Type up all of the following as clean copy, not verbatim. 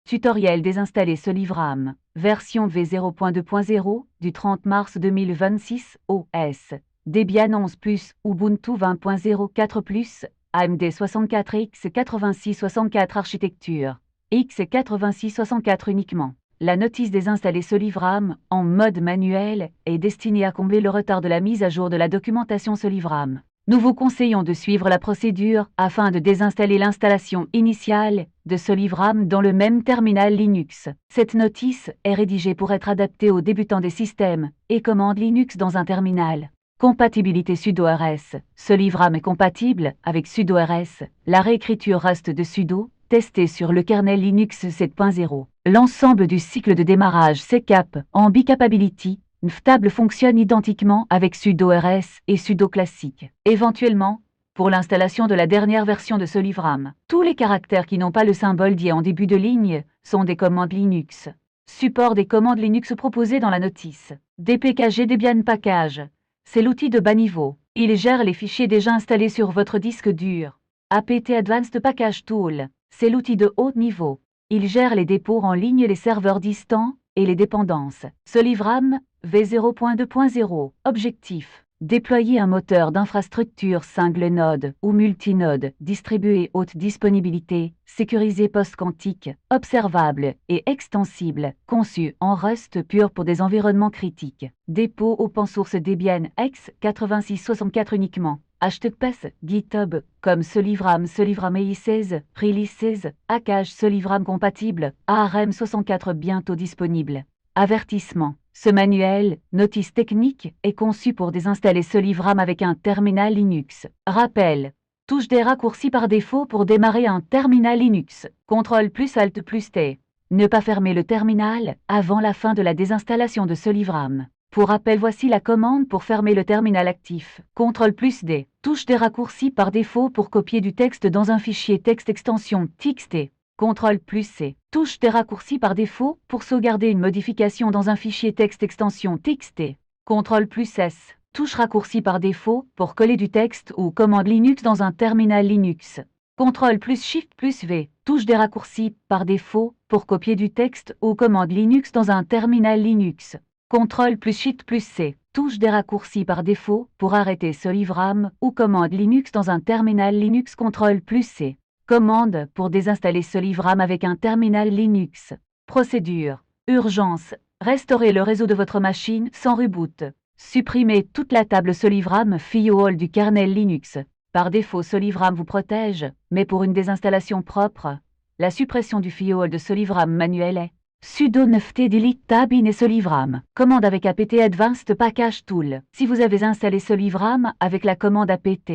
Tutoriel désinstaller Solivram, version V0.2.0, du 30 mars 2026, OS. Debian 11+, Ubuntu 20.04+, AMD 64x8664 architecture, x8664 uniquement. La notice désinstaller Solivram, en mode manuel, est destinée à combler le retard de la mise à jour de la documentation Solivram. Nous vous conseillons de suivre la procédure afin de désinstaller l'installation initiale de Solivram dans le même terminal Linux. Cette notice est rédigée pour être adaptée aux débutants des systèmes et commandes Linux dans un terminal. Compatibilité sudo rs. Solivram est compatible avec sudo rs, la réécriture Rust de sudo, testée sur le kernel Linux 7.0. L'ensemble du cycle de démarrage CCAP en Bcapability Stable fonctionne identiquement avec sudo rs et sudo classique. Éventuellement, pour l'installation de la dernière version de Solivram, tous les caractères qui n'ont pas le symbole dit en début de ligne sont des commandes Linux. Support des commandes Linux proposées dans la notice. DPKG Debian Package. C'est l'outil de bas niveau. Il gère les fichiers déjà installés sur votre disque dur. APT Advanced Package Tool. C'est l'outil de haut niveau. Il gère les dépôts en ligne, les serveurs distants et les dépendances. Solivram V0.2.0. Objectif. Déployer un moteur d'infrastructure single node ou multinode, distribué haute disponibilité, sécurisé post-quantique, observable et extensible, conçu en Rust pur pour des environnements critiques. Dépôt open source Debian x8664 uniquement. HTTPS, GitHub, comme Solivram, Solivram EI16, Releases, Package Solivram compatible, ARM64 bientôt disponible. Avertissement. Ce manuel, notice technique, est conçu pour désinstaller Solivram avec un terminal Linux. Rappel. Touche des raccourcis par défaut pour démarrer un terminal Linux. CTRL plus Alt plus T. Ne pas fermer le terminal avant la fin de la désinstallation de Solivram. Pour rappel, voici la commande pour fermer le terminal actif. CTRL plus D. Touche des raccourcis par défaut pour copier du texte dans un fichier texte extension TXT. CTRL plus C. Touche des raccourcis par défaut pour sauvegarder une modification dans un fichier texte extension TXT. CTRL plus S. Touche raccourci par défaut pour coller du texte ou commande Linux dans un terminal Linux. CTRL plus Shift plus V. Touche des raccourcis par défaut pour copier du texte ou commande Linux dans un terminal Linux. CTRL plus Shift plus C. Touche des raccourcis par défaut pour arrêter Solivram ou commande Linux dans un terminal Linux. CTRL plus C. Commande pour désinstaller Solivram avec un terminal Linux. Procédure. Urgence. Restaurer le réseau de votre machine sans reboot. Supprimer toute la table Solivram firewall du kernel Linux. Par défaut, Solivram vous protège, mais pour une désinstallation propre, la suppression du firewall de Solivram manuel est sudo nft delete tab in et Solivram. Commande avec apt Advanced Package Tool. Si vous avez installé Solivram avec la commande apt.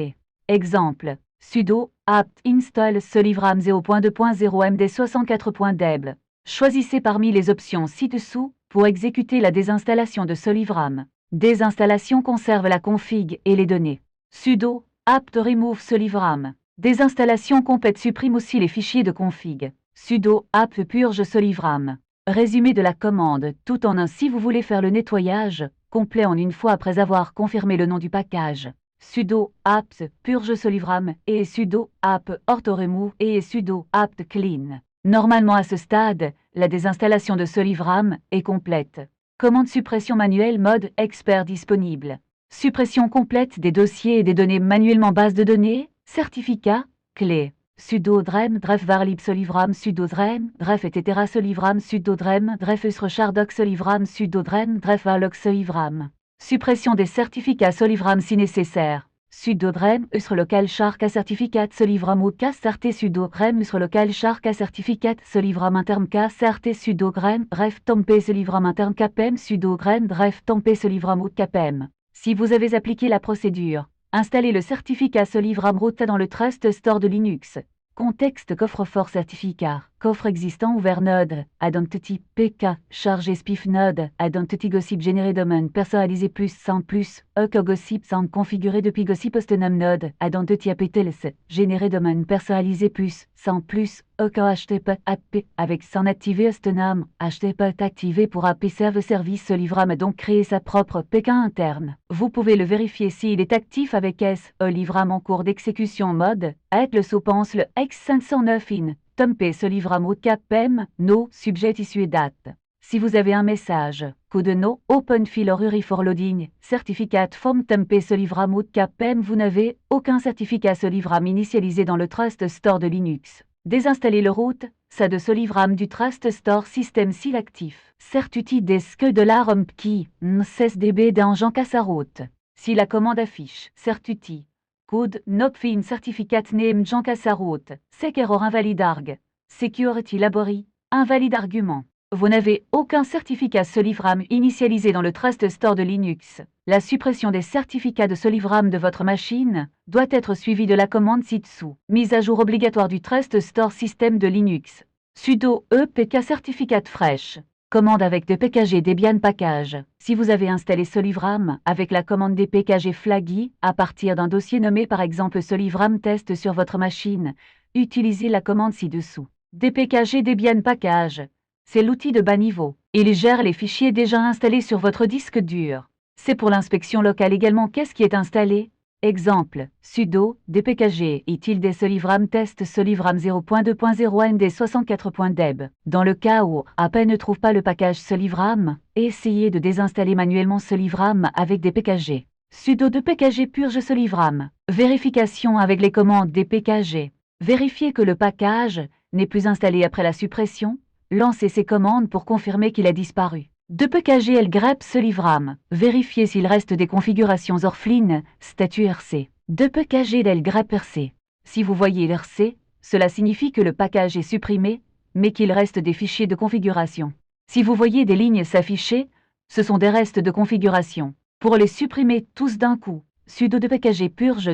Exemple. Sudo apt install Solivram 0.2.0 md64.deb. Choisissez parmi les options ci-dessous pour exécuter la désinstallation de Solivram. Désinstallation conserve la config et les données. Sudo apt remove Solivram. Désinstallation complète supprime aussi les fichiers de config. Sudo apt purge Solivram. Résumé de la commande tout en un si vous voulez faire le nettoyage complet en une fois après avoir confirmé le nom du package. Sudo apt purge Solivram et sudo apt auto-remove et sudo apt clean. Normalement à ce stade, la désinstallation de Solivram est complète. Commande suppression manuelle mode expert disponible. Suppression complète des dossiers et des données manuellement base de données, certificat, clé. Sudo drem dref varlib Solivram sudo drem dref etc Solivram sudo drem dref usrechardoc Solivram sudo drem dref varlog Solivram. Suppression des certificats Solivram si nécessaire. Sudo drem usrelocal shark certificat Solivram ou cas sarte sudo drem usrelocal shark certificat Solivram interne cas sarte sudo drem dref tompe Solivram interne capem sudo drem dref tompe Solivram ou capem. Si vous avez appliqué la procédure, installez le certificat Solivram root dans le Trust Store de Linux. Contexte coffre-fort certificat. Coffre existant ouvert node. Identity PK. Chargé spiff node. Identity gossip généré domaine personnalisé plus sans plus. Gossip sans configuré depuis gossip autonome node. Identity aptls. Généré domaine personnalisé plus sans plus. HTTP AP avec sans activer autonome. HTTP activé pour AP serve service. Solivram a donc créé sa propre PK interne. Vous pouvez le vérifier s'il est actif avec Solivram en cours d'exécution mode. Avec le pense le X509 in. tempe solivram out capem, no, subjet issue et date. Si vous avez un message, code no, open file or URI for loading, certificat form tempe solivram out capem, vous n'avez aucun certificat solivram initialisé dans le Trust Store de Linux. Désinstallez le root, ça de solivram du Trust Store System s'il actif. Certuti des que de la rumpki, nsdb d'un Jean Cassarot. Si la commande affiche, certuti, code nopfin certificat name Jean Cassarot, sec error invalide arg, security labori, invalide argument. Vous n'avez aucun certificat solivram initialisé dans le Trust Store de Linux. La suppression des certificats de solivram de votre machine doit être suivie de la commande ci-dessous. Mise à jour obligatoire du Trust Store System de Linux. Sudo EPK certificat fresh. Commande avec dpkg debian package. Si vous avez installé solivram avec la commande dpkg flaggy à partir d'un dossier nommé par exemple solivram test sur votre machine, utilisez la commande ci-dessous. dpkg debian package. C'est l'outil de bas niveau. Il gère les fichiers déjà installés sur votre disque dur. C'est pour l'inspection locale également qu'est-ce qui est installé. Exemple, sudo, dpkg, tilde solivram test solivram 0.2.0 md64.deb. Dans le cas où AP ne trouve pas le package solivram, essayez de désinstaller manuellement solivram avec dpkg. Sudo dpkg purge solivram. Vérification avec les commandes dpkg. Vérifiez que le package n'est plus installé après la suppression. Lancez ces commandes pour confirmer qu'il a disparu. dpkg lgrep solivram. Vérifiez s'il reste des configurations orphelines, statut RC. dpkg lgrep RC. Si vous voyez l'RC, cela signifie que le package est supprimé, mais qu'il reste des fichiers de configuration. Si vous voyez des lignes s'afficher, ce sont des restes de configuration. Pour les supprimer tous d'un coup, sudo dpkg purge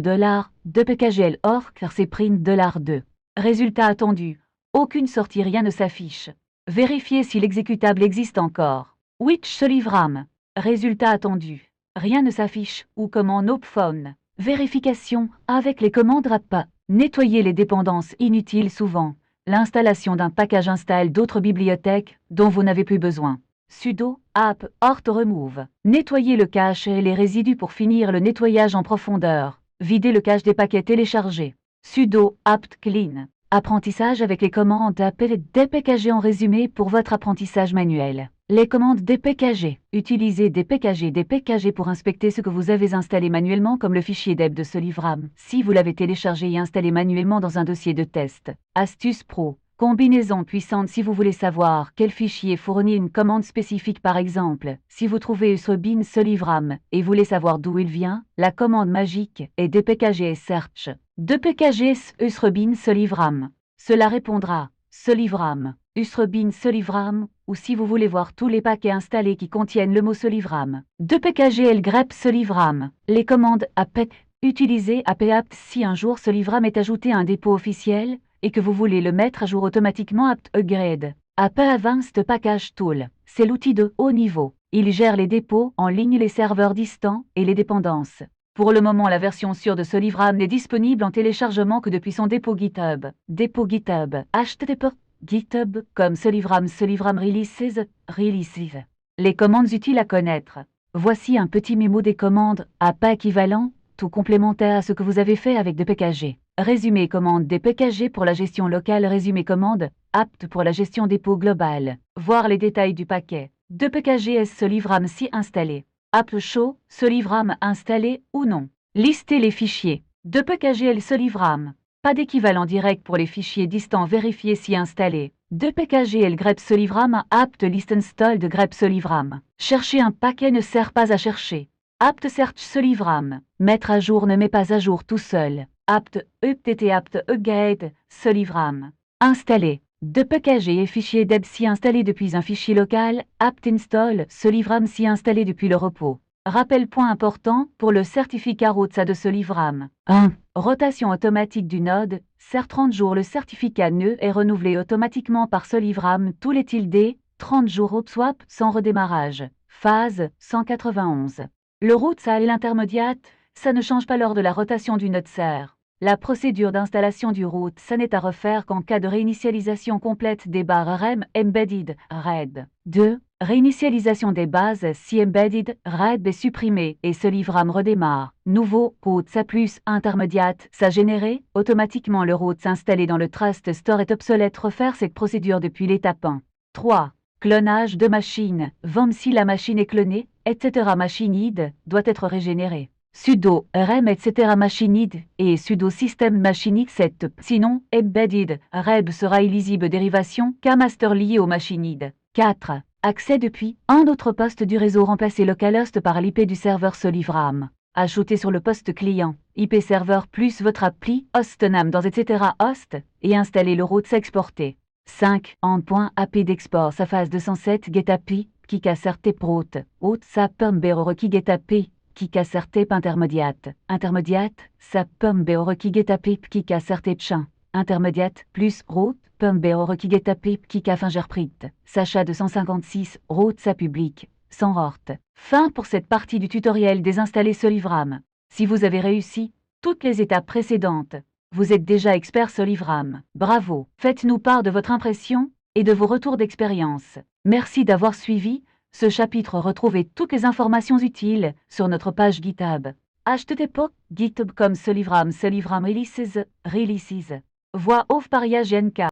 $dpkg orc rc print $2. Résultat attendu. Aucune sortie, rien ne s'affiche. Vérifiez si l'exécutable existe encore. Which solivram. Résultat attendu. Rien ne s'affiche ou commande nopphone. Vérification avec les commandes rappa. Nettoyez les dépendances inutiles souvent. L'installation d'un package installe d'autres bibliothèques dont vous n'avez plus besoin. Sudo apt ort remove. Nettoyez le cache et les résidus pour finir le nettoyage en profondeur. Videz le cache des paquets téléchargés. Sudo apt clean. Apprentissage avec les commandes appelées dpkg en résumé pour votre apprentissage manuel. Les commandes dpkg. Utilisez dpkg pour inspecter ce que vous avez installé manuellement comme le fichier deb de solivram, si vous l'avez téléchargé et installé manuellement dans un dossier de test. Astuce pro. Combinaison puissante si vous voulez savoir quel fichier fournit une commande spécifique par exemple. Si vous trouvez usrebin solivram et voulez savoir d'où il vient, la commande magique est dpkg search. dpkg usrebin solivram. Cela répondra solivram, usrebin solivram, ou si vous voulez voir tous les paquets installés qui contiennent le mot solivram. dpkg lgrep solivram. Les commandes apt. Utilisez apt si un jour solivram est ajouté à un dépôt officiel et que vous voulez le mettre à jour automatiquement apt upgrade. Apt Advanced Package Tool, c'est l'outil de haut niveau. Il gère les dépôts en ligne, les serveurs distants et les dépendances. Pour le moment, la version sûre de solivram n'est disponible en téléchargement que depuis son dépôt GitHub. Dépôt GitHub, http GitHub, comme solivram releases. Les commandes utiles à connaître. Voici un petit mémo des commandes apt équivalent, tout complémentaire à ce que vous avez fait avec dpkg. Résumé commande dpkg pour la gestion locale, résumé commande apt pour la gestion dépôt global. Voir les détails du paquet. dpkg solivram si installé. Apt show, solivram installé ou non. Listez les fichiers. dpkg solivram. Pas d'équivalent direct pour les fichiers distants, vérifiez si installé. dpkg grep solivram apt list installed grep solivram. Chercher un paquet ne sert pas à chercher. Apt search solivram. Mettre à jour ne met pas à jour tout seul. Apt update apt upgrade solivram. Installer. dpkg et fichier deb si installé depuis un fichier local, apt install solivram si installé depuis le repos. Rappel point important pour le certificat ROTSA de solivram. 1. Rotation automatique du node. Ser 30 jours. Le certificat nœud est renouvelé automatiquement par solivram tous les tildes 30 jours hop swap sans redémarrage. Phase 191. Le ROTSA et l'intermédiate, ça ne change pas lors de la rotation du node ser. La procédure d'installation du ROTSA n'est à refaire qu'en cas de réinitialisation complète des barres RM embedded RAID. 2. Réinitialisation des bases si embedded, REB est supprimé et ce livram redémarre. Nouveau, route ça plus intermédiate, ça généré, automatiquement le route s'installer dans le Trust Store est obsolète. Refaire cette procédure depuis l'étape 1. 3. Clonage de machine. Vom si la machine est clonée, etc. Machinide doit être régénérée. Sudo rem etc. Machinide et sudo system machinide set. Sinon, embedded, reb sera illisible dérivation k-master lié au machinide. 4. Accès depuis un autre poste du réseau. Remplacer localhost par l'IP du serveur Solivram. Ajouter sur le poste client IP serveur plus votre appli hostname dans etc. host et installer le route s'exporter. 5. End.api d'export sa phase 207 getapi qui certe prote haute sa pumbe requis getapi qui certe intermédiate sa pumbe requis getapi qui certe chin intermédiate plus route pumbe requis getapi qui fingerprit Sacha 256 route sa public sans rort. Fin pour cette partie du tutoriel. Désinstaller Solivram. Si vous avez réussi toutes les étapes précédentes, vous êtes déjà expert Solivram. Bravo! Faites-nous part de votre impression et de vos retours d'expérience. Merci d'avoir suivi ce chapitre. Retrouvez toutes les informations utiles sur notre page GitHub. http://github.com/solivram releases. Voix off par IAGNK.